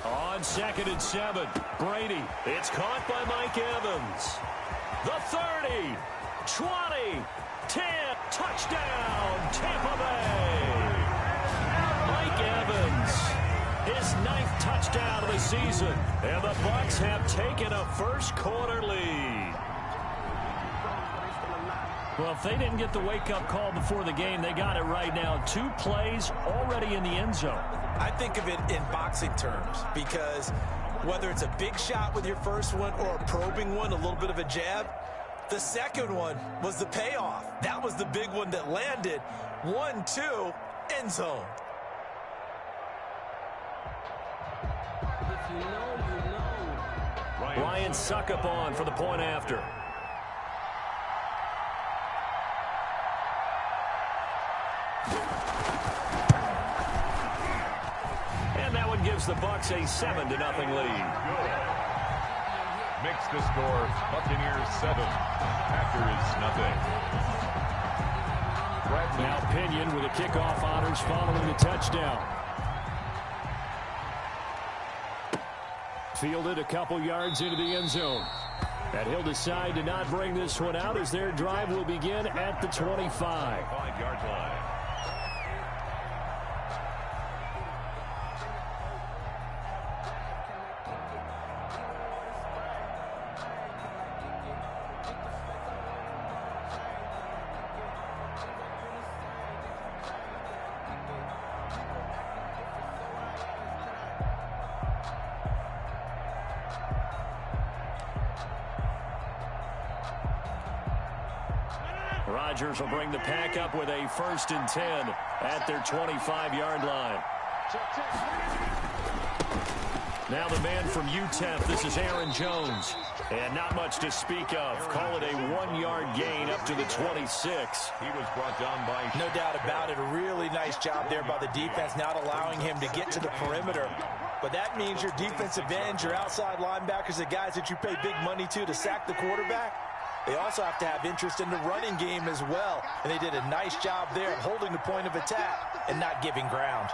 On 2nd and 7, Brady. It's caught by Mike Evans. The 30, 20, 10, touchdown, Tampa Bay. Mike Evans, his 9th touchdown of the season, and the Bucs have taken a first-quarter lead. Well, if they didn't get the wake-up call before the game, they got it right now. 2 plays already in the end zone. I think of it in boxing terms because whether it's a big shot with your first one or a probing one, a little bit of a jab, the second one was the payoff. That was the big one that landed. 1-2, end zone. If you know, you know. Ryan Suckup on for the point after. And that one gives the Bucs a 7-0 lead. Makes the score Buccaneers 7, Packers nothing. Now Pinion with a kickoff honors following the touchdown. Fielded a couple yards into the end zone. And he'll decide to not bring this one out as their drive will begin at the 25. 5-yard line. Rodgers will bring the pack up with a 1st and 10 at their 25-yard line. Now the man from UTEP, this is Aaron Jones. And not much to speak of. Call it a 1-yard gain up to the 26. He was brought down by... No doubt about it. A really nice job there by the defense, not allowing him to get to the perimeter. But that means your defensive ends, your outside linebackers, the guys that you pay big money to sack the quarterback, they also have to have interest in the running game as well. And they did a nice job there of holding the point of attack and not giving ground.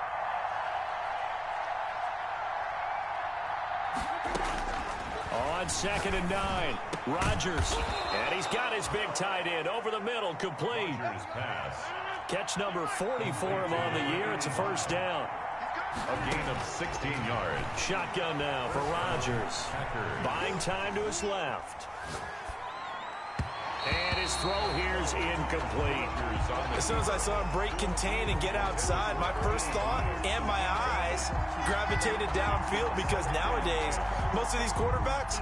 On 2nd and 9, Rodgers. And he's got his big tight end over the middle, complete. Pass. Catch number 40 for him on the year. It's a 1st down. A gain of 16 yards. Shotgun now for Rodgers. Buying time to his left. And his throw here is incomplete. As soon as I saw him break contain and get outside, my first thought and my eyes gravitated downfield because nowadays, most of these quarterbacks,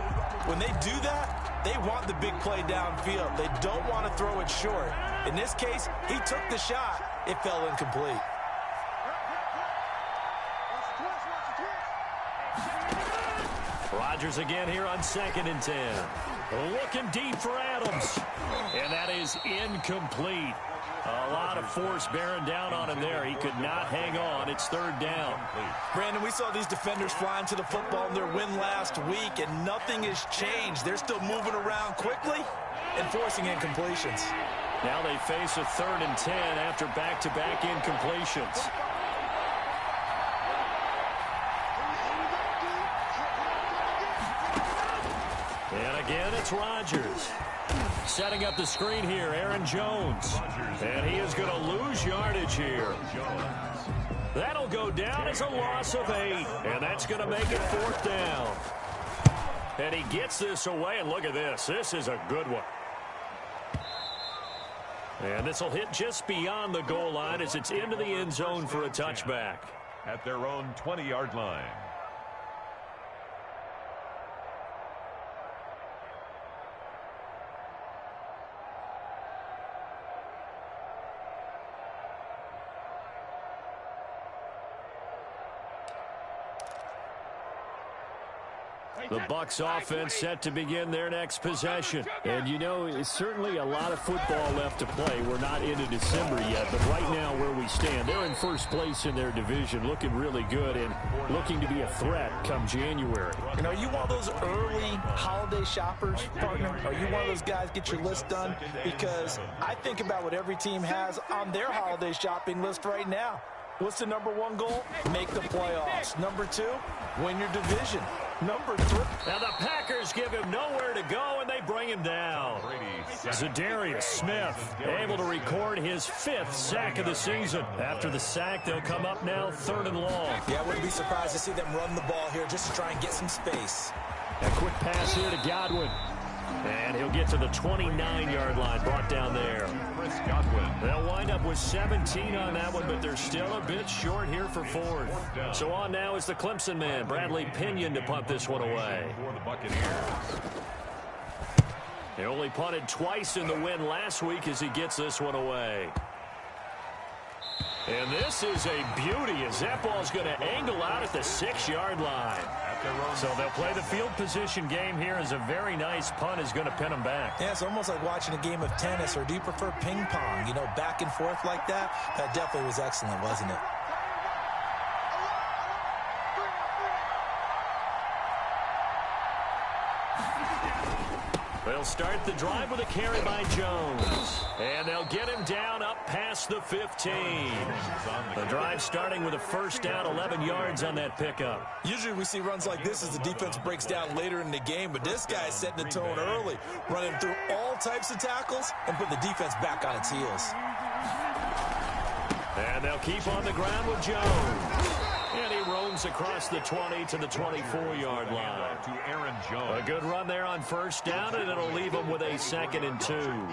when they do that, they want the big play downfield. They don't want to throw it short. In this case, he took the shot. It fell incomplete. Rodgers again here on 2nd and 10. Looking deep for Adams. And that is incomplete. A lot of force bearing down on him there. He could not hang on. It's 3rd down. Brandon, we saw these defenders flying to the football in their win last week, and nothing has changed. They're still moving around quickly and forcing incompletions. Now they face a 3rd and 10 after back-to-back incompletions. And again, it's Rodgers. Setting up the screen here, Aaron Jones. And he is going to lose yardage here. That'll go down as a loss of 8. And that's going to make it 4th down. And he gets this away, and look at this. This is a good one. And this will hit just beyond the goal line as it's into the end zone for a touchback. At their own 20-yard line. The Bucs offense set to begin their next possession. And, you know, it's certainly a lot of football left to play. We're not into December yet, but right now where we stand, they're in first place in their division, looking really good and looking to be a threat come January. You know, are you one of those early holiday shoppers, partner? Are you one of those guys get your list done? Because I think about what every team has on their holiday shopping list right now. What's the number one goal? Make the playoffs. Number two, win your division. Number three. Now the Packers give him nowhere to go, and they bring him down. Zadarius Smith able to record his 5th sack of the season. After the sack, they'll come up now 3rd and long. Yeah, I wouldn't be surprised to see them run the ball here just to try and get some space. A quick pass here to Godwin. And he'll get to the 29-yard line, brought down there. They'll wind up with 17 on that one, but they're still a bit short here for 4th. So on now is the Clemson man, Bradley Pinion, to punt this one away. He only punted twice in the win last week as he gets this one away. And this is a beauty as that ball's going to angle out at the 6-yard line. So they'll play the field position game here as a very nice punt is going to pin them back. Yeah, it's almost like watching a game of tennis, or do you prefer ping pong? You know, back and forth like that? That definitely was excellent, wasn't it? They'll start the drive with a carry by Jones. And they'll get him down up past the 15. The drive starting with a first down, 11 yards on that pickup. Usually we see runs like this as the defense breaks down later in the game, but this guy's setting the tone early, running through all types of tackles and put the defense back on its heels. And they'll keep on the ground with Jones. And he roams across the 20 to the 24-yard line. To Aaron Jones. A good run there on first down, and it'll leave him with a 2nd and 2.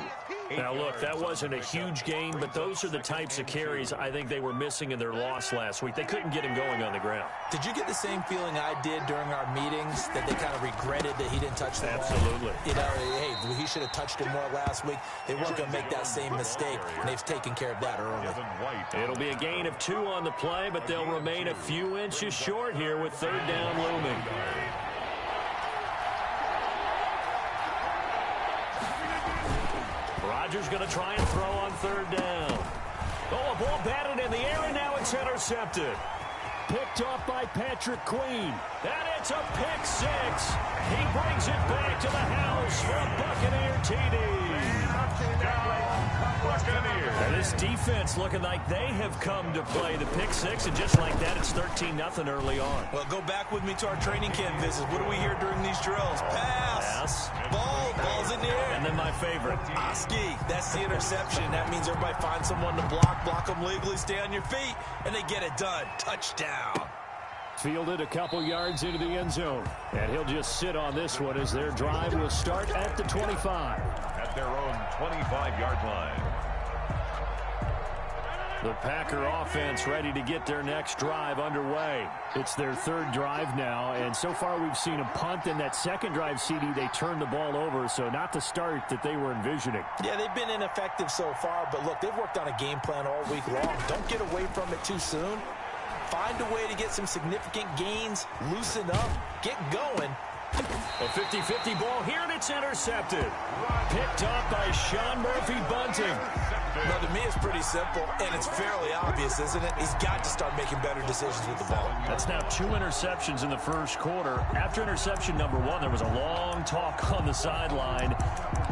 Now, look, that wasn't a huge gain, but those are the types of carries I think they were missing in their loss last week. They couldn't get him going on the ground. Did you get the same feeling I did during our meetings, that they kind of regretted that he didn't touch the ball? Absolutely. You know, hey, he should have touched it more last week. They weren't going to make that same mistake, and they've taken care of that early. It'll be a gain of 2 on the play, but they'll remain a few inches short here with 3rd down looming. Rodgers going to try and throw on 3rd down. Oh, a ball batted in the air, and now it's intercepted. Picked off by Patrick Queen. And it's a pick 6. He brings it back to the house for a Buccaneer TD. And this defense looking like they have come to play the pick 6, and just like that, it's 13-0 early on. Well, go back with me to our training camp visits. What do we hear during these drills? Pass. Ball's in the air. And then my favorite. Oski, that's the interception. That means everybody finds someone to block them legally, stay on your feet, and they get it done. Touchdown. Fielded a couple yards into the end zone. And he'll just sit on this one as their drive will start at the 25. At their own 25-yard line. The Packer offense ready to get their next drive underway. It's their 3rd drive now, and so far we've seen a punt. In that 2nd drive, CD, they turned the ball over, so not the start that they were envisioning. Yeah, they've been ineffective so far, but look, they've worked on a game plan all week long. Don't get away from it too soon. Find a way to get some significant gains, loosen up, get going. A 50-50 ball here, and it's intercepted. Picked up by Sean Murphy-Bunting. Now, to me, it's pretty simple, and it's fairly obvious, isn't it? He's got to start making better decisions with the ball. That's now 2 interceptions in the first quarter. After interception number 1, there was a long talk on the sideline,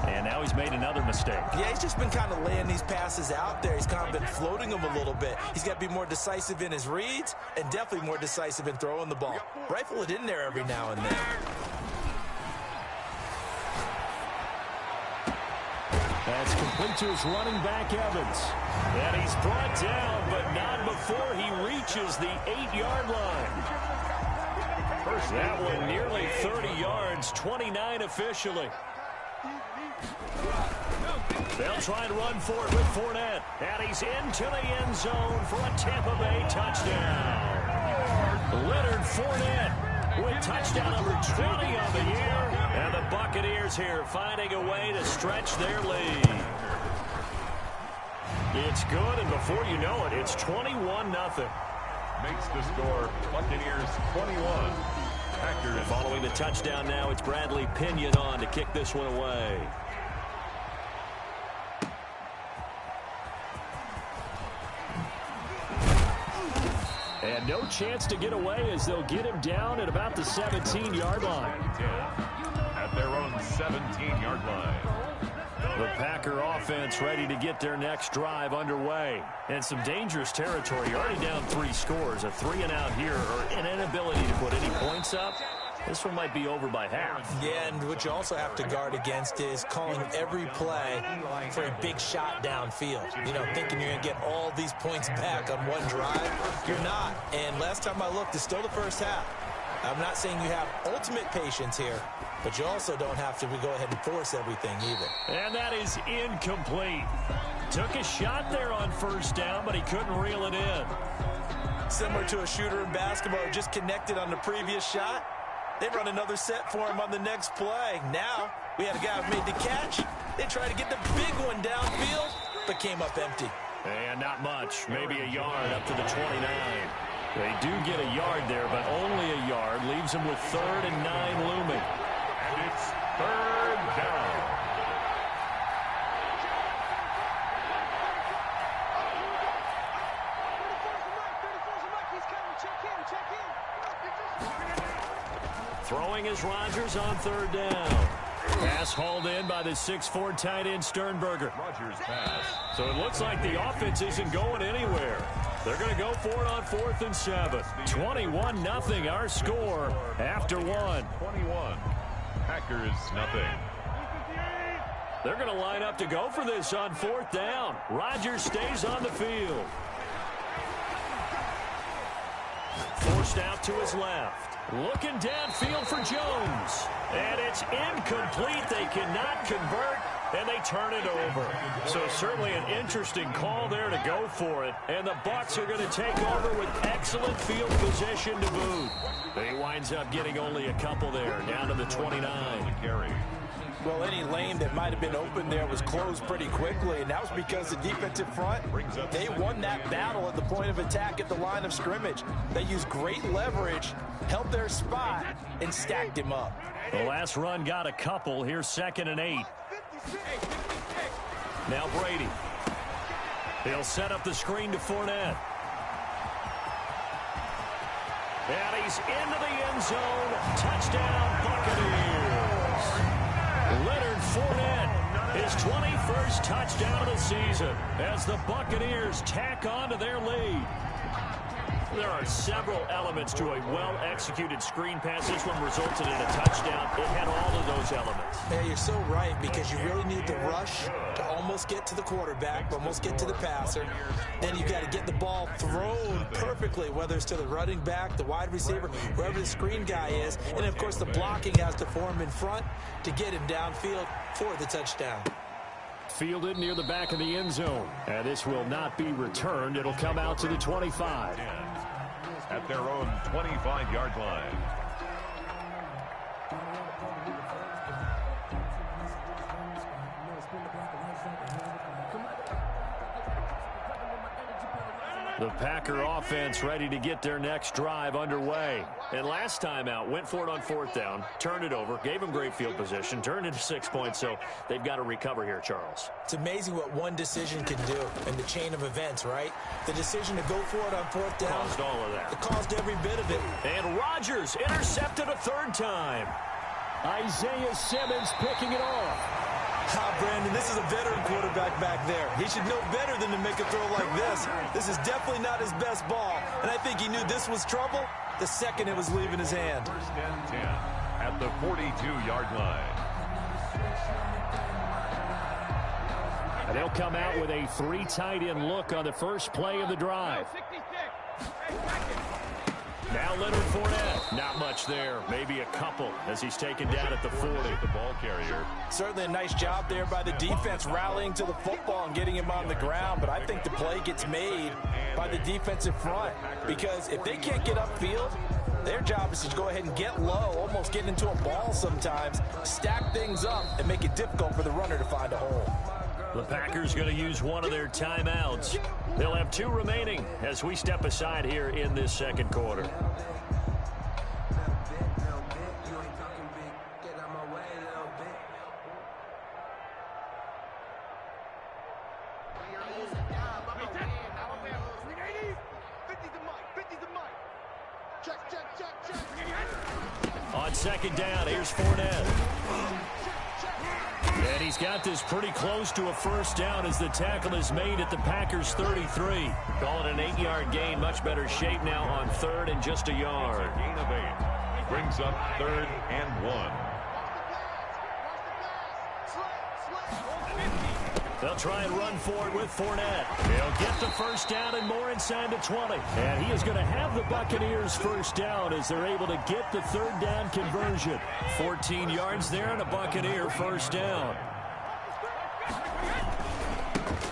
and now he's made another mistake. Yeah, he's just been kind of laying these passes out there. He's kind of been floating them a little bit. He's got to be more decisive in his reads and definitely more decisive in throwing the ball. Rifle it in there every now and then. That's complete to his running back, Evans. And he's brought down, but not before he reaches the 8-yard line. That one nearly 30 yards, 29 officially. They'll try and run for it with Fournette. And he's into the end zone for a Tampa Bay touchdown. Leonard Fournette with touchdown number 20 on the year. And the Buccaneers here finding a way to stretch their lead. It's good, and before you know it, it's 21-0. Makes the score Buccaneers 21. Packers following the the touchdown now. It's Bradley Pinion on to kick this one away. And no chance to get away as they'll get him down at about the 17-yard line. At their own 17-yard line. The Packer offense ready to get their next drive underway. And some dangerous territory. You're already down 3 scores. A 3-and-out here or an inability to put any points up. This one might be over by half. Yeah, and what you also have to guard against is calling every play for a big shot downfield. You know, thinking you're going to get all these points back on one drive. You're not. And last time I looked, it's still the first half. I'm not saying you have ultimate patience here, but you also don't have to go ahead and force everything either. And that is incomplete. Took a shot there on first down, but he couldn't reel it in. Similar to a shooter in basketball who just connected on the previous shot. They run another set for him on the next play. Now, we had a guy who made the catch. They tried to get the big one downfield, but came up empty. And not much. Maybe a yard up to the 29. They do get a yard there, but only a yard. Leaves them with 3rd and 9 looming. And it's 3rd down. Throwing is Rodgers on 3rd down. Pass hauled in by the 6'4" tight end Sternberger. Rodgers pass. So it looks like the offense isn't going anywhere. They're going to go for it on 4th and 7. 21-0 our score after 1. 21. Packers nothing. They're going to line up to go for this on 4th down. Rodgers stays on the field. Forced out to his left. Looking downfield for Jones. And it's incomplete. They cannot convert, and they turn it over. So certainly an interesting call there to go for it. And the Bucs are going to take over with excellent field position to boot. He winds up getting only a couple there, down to the 29. Carry. Well, any lane that might have been open there was closed pretty quickly, and that was because the defensive front, they won that battle at the point of attack at the line of scrimmage. They used great leverage, held their spot, and stacked him up. The last run got a couple. Here's 2nd and 8. Now Brady. He'll set up the screen to Fournette. And he's into the end zone. Touchdown, Buccaneers. Leonard Fournette, his 21st touchdown of the season as the Buccaneers tack on to their lead. There are several elements to a well-executed screen pass. This one resulted in a touchdown. It had all of those elements. Yeah, you're so right, because you really need the rush to almost get to the quarterback, almost get to the passer. Then you've got to get the ball thrown perfectly, whether it's to the running back, the wide receiver, wherever the screen guy is. And, of course, the blocking has to form in front to get him downfield for the touchdown. Fielded near the back of the end zone. And this will not be returned. It'll come out to the 25. At their own 25-yard line. The Packer offense ready to get their next drive underway. And last time out, went for it on 4th down, turned it over, gave them great field position, turned it to 6 points, so they've got to recover here, Charles. It's amazing what one decision can do in the chain of events, right? The decision to go for it on 4th down. Caused all of that. It caused every bit of it. And Rodgers intercepted a 3rd time. Isaiah Simmons picking it off. Brandon, this is a veteran quarterback back there. He should know better than to make a throw like this. This is definitely not his best ball, and I think he knew this was trouble the second it was leaving his hand. 1st and 10 at the 42-yard line. And they'll come out with a 3 tight end look on the first play of the drive. Now Leonard Fournette. Not much there. Maybe a couple as he's taken down at the 40. The ball carrier. Certainly a nice job there by the defense rallying to the football and getting him on the ground. But I think the play gets made by the defensive front. Because if they can't get upfield, their job is to go ahead and get low, almost get into a ball sometimes, stack things up, and make it difficult for the runner to find a hole. The Packers going to use one of their timeouts. They'll have 2 remaining as we step aside here in this 2nd quarter. second down. Here's Fournette. And he's got this pretty close to a first down as the tackle is made at the Packers' 33. Call it an 8-yard gain. Much better shape now on third and just a yard. Gain of 8. Brings up 3rd and 1. They'll try and run for it with Fournette. He'll get the first down and more inside the 20. And he is going to have the Buccaneers first down as they're able to get the third down conversion. 14 yards there and a Buccaneer first down.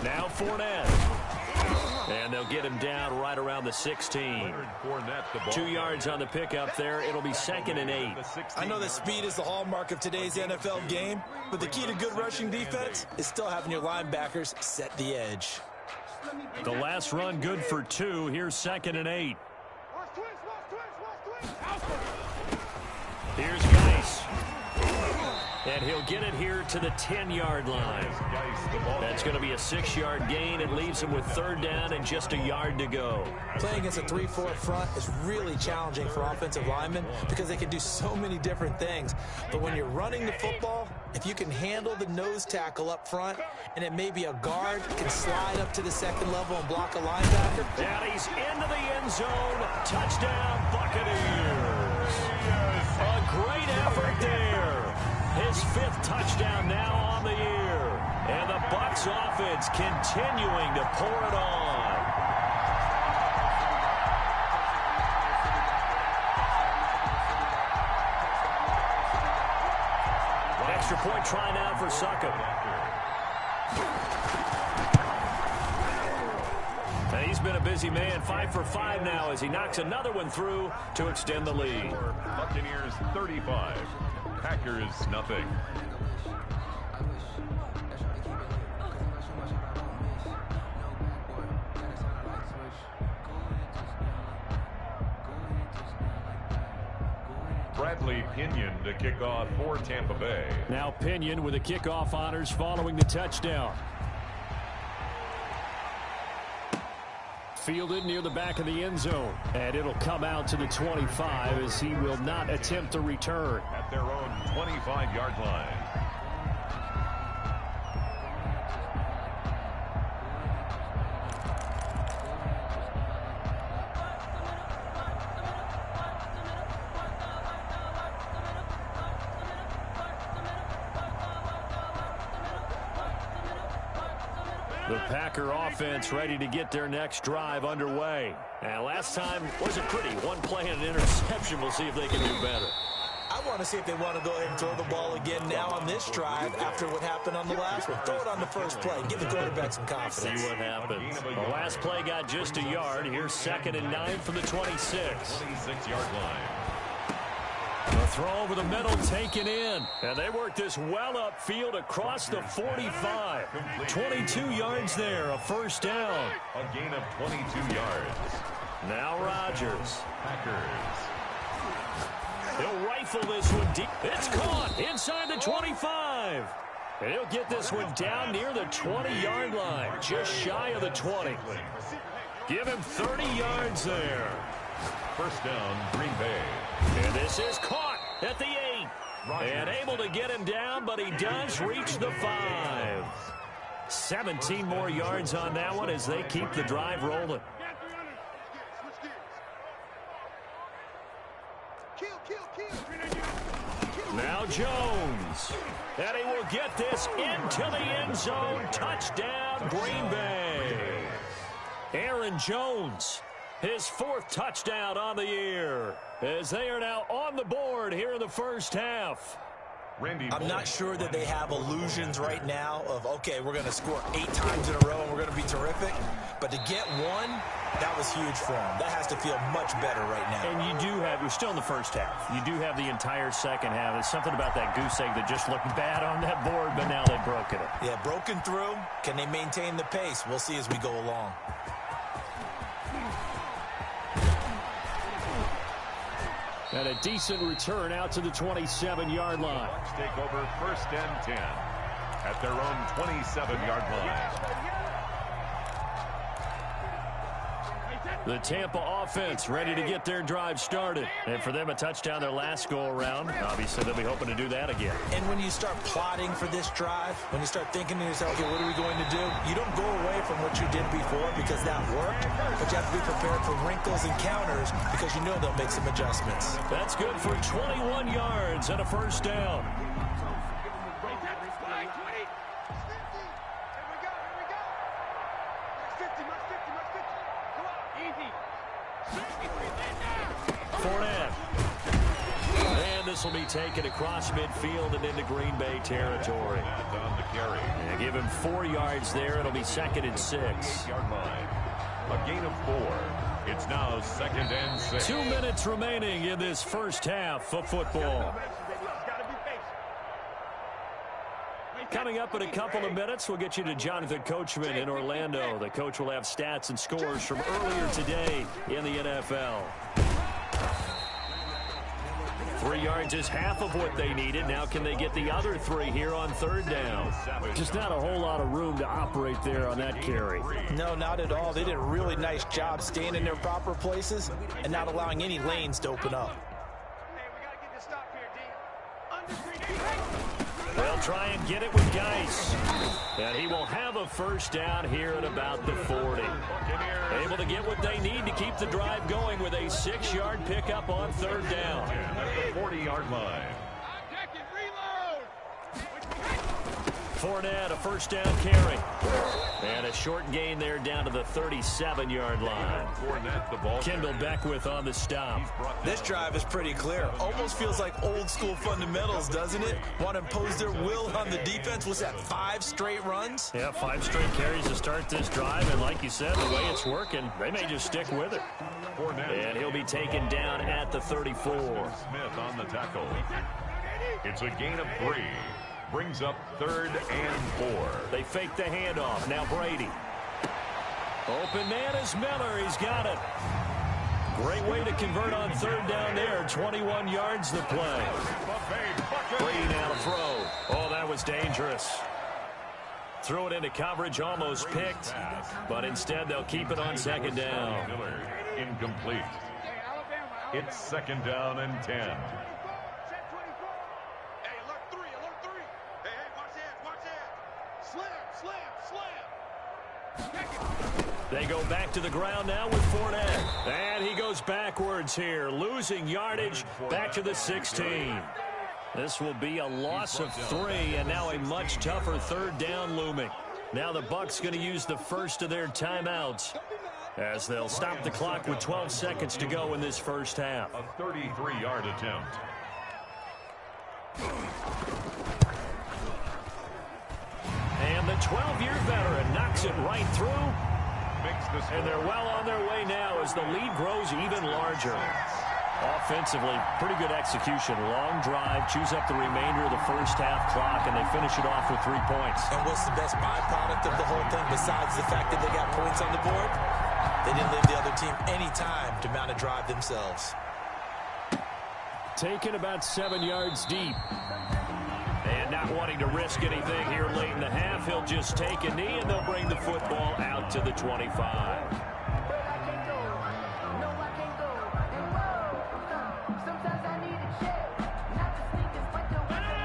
Now Fournette. And they'll get him down right around the 16. 2 yards on the pickup there. It'll be 2nd and 8. I know that speed is the hallmark of today's NFL game, but the key to good rushing defense is still having your linebackers set the edge. The last run good for 2. Here's 2nd and 8. Here's Geis. And he'll get it here to the 10-yard line. That's going to be a 6-yard gain. It leaves him with third down and just a yard to go. Playing against a 3-4 front is really challenging for offensive linemen because they can do so many different things. But when you're running the football, if you can handle the nose tackle up front, and it may be a guard, can slide up to the second level and block a linebacker. And he's into the end zone. Touchdown, Buccaneers. A great effort there. His 5th touchdown now on the year. And the Bucs offense continuing to pour it on. Extra point try now for Succop. He's been a busy man, 5 for 5 now as he knocks another one through to extend the lead. Buccaneers 35. Packers nothing. Bradley Pinion to kick off for Tampa Bay. Now Pinion with the kickoff honors following the touchdown. Fielded near the back of the end zone. And it'll come out to the 25 as he will not attempt to return. At their own 25-yard line. The Packer offense ready to get their next drive underway. And last time wasn't pretty. One play and an interception. We'll see if they can do better. I want to see if they want to go ahead and throw the ball again now on this drive after what happened on the last one. Throw it on the first play. Give the quarterback some confidence. See what happens. The last play got just a yard. Here's 2nd and 9 from the 26. 26-yard line. The throw over the middle taken in. And they work this well upfield across the 45. 22 yards there, a first down. A gain of 22 yards. Now Rodgers. Packers. He'll rifle this one deep. It's caught inside the 25. And he'll get this one down near the 20-yard line, just shy of the 20. Give him 30 yards there. First down, Green Bay. And this is caught at the 8. And able to get him down, but he does reach the 5. 17 more yards on that one as they keep the drive rolling. Now Jones. And he will get this into the end zone. Touchdown, Green Bay. Aaron Jones, his 4th touchdown on the year, as they are now on the board here in the first half. I'm not sure that they have illusions right now of, okay, we're going to score 8 times in a row and we're going to be terrific. But to get one, that was huge for them. That has to feel much better right now. And you do have, we're still in the first half. You do have the entire second half. There's something about that goose egg that just looked bad on that board, but now they've broken it. Yeah, broken through. Can they maintain the pace? We'll see as we go along. And a decent return out to the 27-yard line. Bucs take over first and 10 at their own 27-yard line. The Tampa offense ready to get their drive started. And for them, a touchdown their last go-around. Obviously, they'll be hoping to do that again. And when you start plotting for this drive, when you start thinking to yourself, okay, what are we going to do? You don't go away from what you did before because that worked, but you have to be prepared for wrinkles and counters because you know they'll make some adjustments. That's good for 21 yards and a first down. Fournette. And this will be taken across midfield and into Green Bay territory. On the carry. And give him 4 yards there. It'll be 2nd and 6. Yard line. A gain of 4. It's now 2nd and 6. 2 minutes remaining in this first half of football. Coming up in a couple of minutes, we'll get you to Jonathan Coachman in Orlando. The coach will have stats and scores from earlier today in the NFL. 3 yards is half of what they needed. Now can they get the other 3 here on 3rd down? Just not a whole lot of room to operate there on that carry. No, not at all. They did a really nice job staying in their proper places and not allowing any lanes to open up. They'll try and get it with Geis. And he will have a first down here at about the 40. Able to get what they need to keep the drive going with a 6-yard pickup on 3rd down. At the 40-yard line. Fournette, a first down carry. And a short gain there down to the 37-yard line. Fournette, the ball. Kendall Beckwith on the stop. This drive is pretty clear. Almost feels like old school fundamentals, doesn't it? Want to impose their will on the defense. Was that 5 straight runs? Yeah, 5 straight carries to start this drive. And like you said, the way it's working, they may just stick with it. And he'll be taken down at the 34. Smith on the tackle. It's a gain of 3. Brings up 3rd and 4. They fake the handoff. Now Brady. Open man is Miller. He's got it. Great way to convert on 3rd down there. 21 yards the play. Brady now to throw. Oh, that was dangerous. Threw it into coverage, almost picked. But instead, they'll keep it on 2nd down. Miller, incomplete. It's 2nd down and 10. They go back to the ground now with Fournette. And he goes backwards here, losing yardage back to the 16. This will be a loss of 3, and now a much tougher 3rd down looming. Now the Bucs going to use the first of their timeouts as they'll stop the clock with 12 seconds to go in this first half. A 33-yard attempt. And the 12-year veteran knocks it right through. And they're well on their way now as the lead grows even larger. Offensively, pretty good execution. Long drive, chews up the remainder of the first half clock, and they finish it off with 3 points. And what's the best byproduct of the whole thing besides the fact that they got points on the board? They didn't leave the other team any time to mount a drive themselves. Taken about 7 yards deep. And not wanting to risk anything here late in the half, he'll just take a knee, and they'll bring the football out to the 25.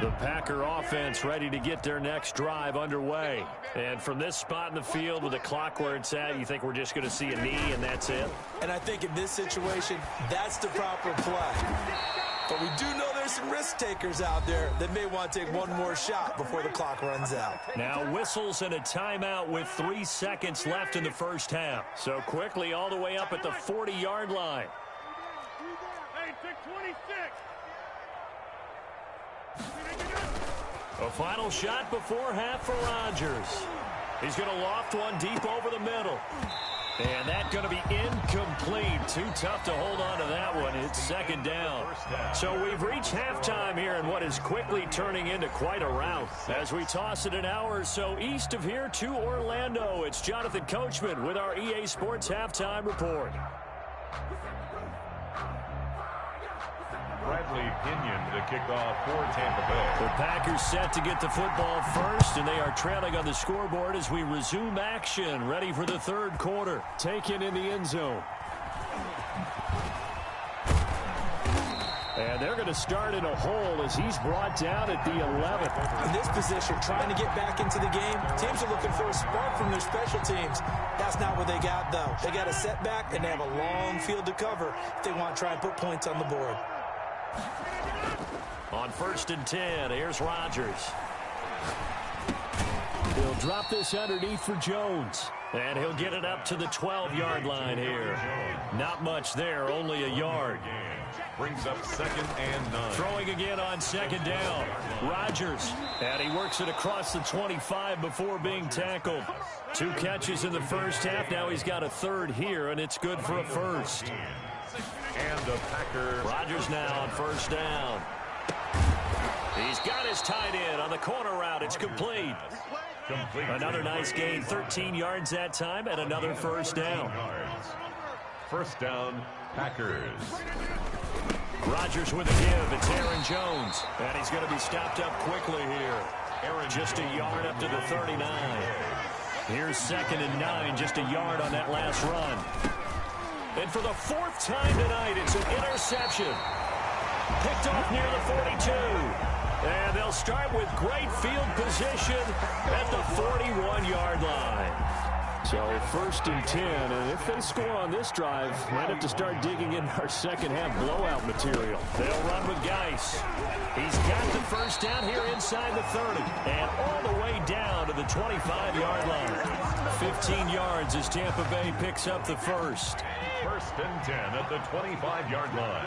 The Packer offense ready to get their next drive underway. And from this spot in the field with the clock where it's at, you think we're just going to see a knee and that's it? And I think in this situation, that's the proper play. But we do know there's some risk takers out there that may want to take one more shot before the clock runs out. Now whistles and a timeout with 3 seconds left in the first half. So quickly all the way up at the 40-yard line. A final shot before half for Rodgers. He's going to loft one deep over the middle. And that's going to be incomplete. Too tough to hold on to that one. It's 2nd down. So we've reached halftime here in what is quickly turning into quite a rout. As we toss it an hour or so east of here to Orlando, it's Jonathan Coachman with our EA Sports Halftime Report. Bradley Pinion to kick off for Tampa Bay. The Packers set to get the football first, and they are trailing on the scoreboard as we resume action, ready for the 3rd quarter. Taken in the end zone. And they're going to start in a hole as he's brought down at the 11th. In this position, trying to get back into the game, teams are looking for a spark from their special teams. That's not what they got, though. They got a setback, and they have a long field to cover if they want to try and put points on the board. On 1st and 10, here's Rodgers. He'll drop this underneath for Jones. And he'll get it up to the 12-yard line here. Not much there, only a yard. Brings up 2nd and 9. Throwing again on 2nd down. Rodgers. And he works it across the 25 before being tackled. 2 catches in the first half. Now he's got a 3rd here, and it's good for a 1st. And the Packers. Rodgers now on 1st down. He's got his tight end on the corner route. It's complete. Another nice gain, 13 yards that time, and another 1st down. 1st down, Packers. Rodgers with a give. It's Aaron Jones. And he's going to be stopped up quickly here. Just a yard up to the 39. Here's 2nd and 9, just a yard on that last run. And for the 4th time tonight, it's an interception. Picked off near the 42. And they'll start with great field position at the 41-yard line. So 1st and 10, and if they score on this drive, might have to start digging in our second half blowout material. They'll run with Geis. He's got the 1st down here inside the 30, and all the way down to the 25-yard line. 15 yards as Tampa Bay picks up the 1st. 1st and 10 at the 25-yard line.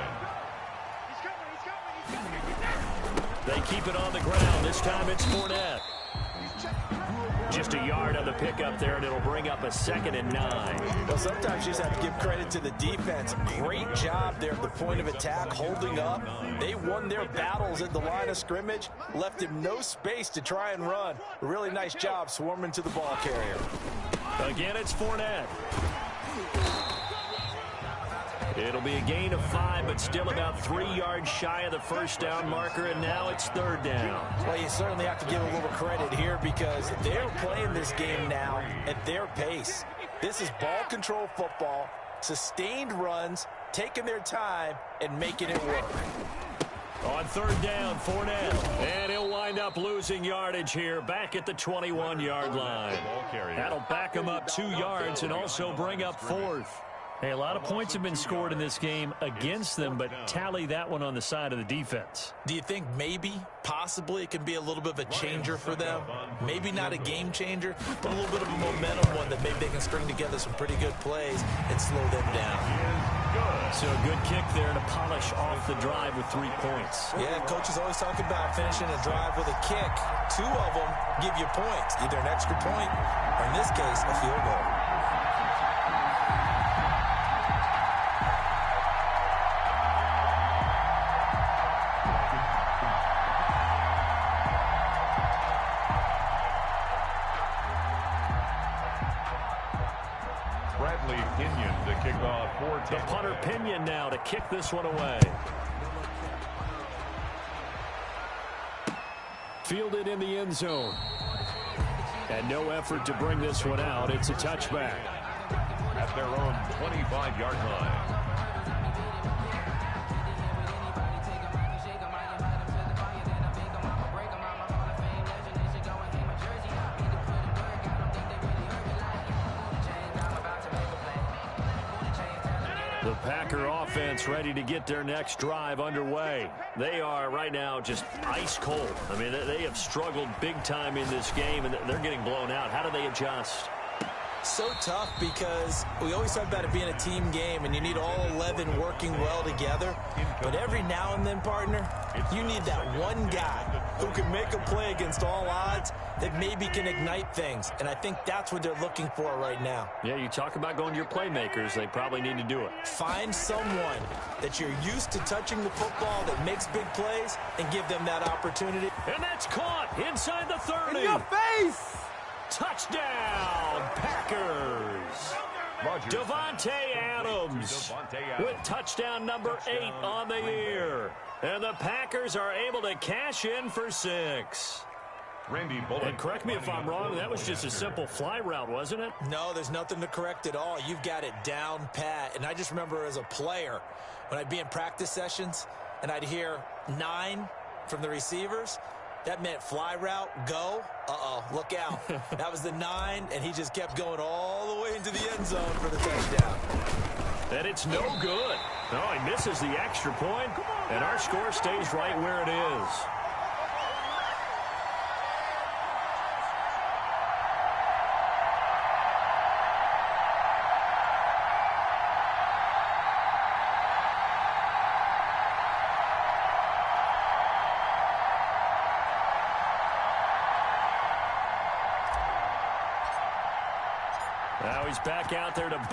They keep it on the ground. This time it's Fournette. Just a yard on the pickup there, and it'll bring up a 2nd and 9. Well, sometimes you just have to give credit to the defense. Great job there at the point of attack, holding up. They won their battles at the line of scrimmage, left him no space to try and run. A really nice job swarming to the ball carrier. Again, it's Fournette. It'll be a gain of 5, but still about 3 yards shy of the 1st down marker, and now it's 3rd down. Well, you certainly have to give a little credit here because they're playing this game now at their pace. This is ball control football, sustained runs, taking their time, and making it work. On 3rd down, Fournette. And he'll wind up losing yardage here back at the 21-yard line. That'll back him up 2 yards and also bring up 4th. Hey, a lot of points have been scored in this game against them, but tally that one on the side of the defense. Do you think maybe, possibly, it can be a little bit of a changer for them? Maybe not a game changer, but a little bit of a momentum one that maybe they can string together some pretty good plays and slow them down. So a good kick there to polish off the drive with 3 points. Yeah, coaches always talk about finishing a drive with a kick. 2 of them give you points, either an extra point or, in this case, a field goal. The punter Pinion now to kick this one away. Fielded in the end zone. And no effort to bring this one out. It's a touchback. At their own 25-yard line. The Packer offense ready to get their next drive underway. They are right now just ice cold. I mean, they have struggled big time in this game, and they're getting blown out. How do they adjust? So tough because we always talk about it being a team game, and you need all 11 working well together. But every now and then, partner, you need that one guy who can make a play against all odds that maybe can ignite things. And I think that's what they're looking for right now. Yeah, you talk about going to your playmakers. They probably need to do it. Find someone that you're used to touching the football that makes big plays and give them that opportunity. And that's caught inside the 30. In your face! Touchdown, Packers. Davante Adams with touchdown number 8 on the year. And the Packers are able to cash in for 6. Randy Bullock. And correct me if I'm wrong, that was just a simple fly route, wasn't it? No, there's nothing to correct at all. You've got it down pat. And I just remember as a player, when I'd be in practice sessions and I'd hear 9 from the receivers, that meant fly route, go. Uh-oh, look out. That was the 9, and he just kept going all the way into the end zone for the touchdown. And it's no good. No, he misses the extra point, and our score stays right where it is. Now he's back out there to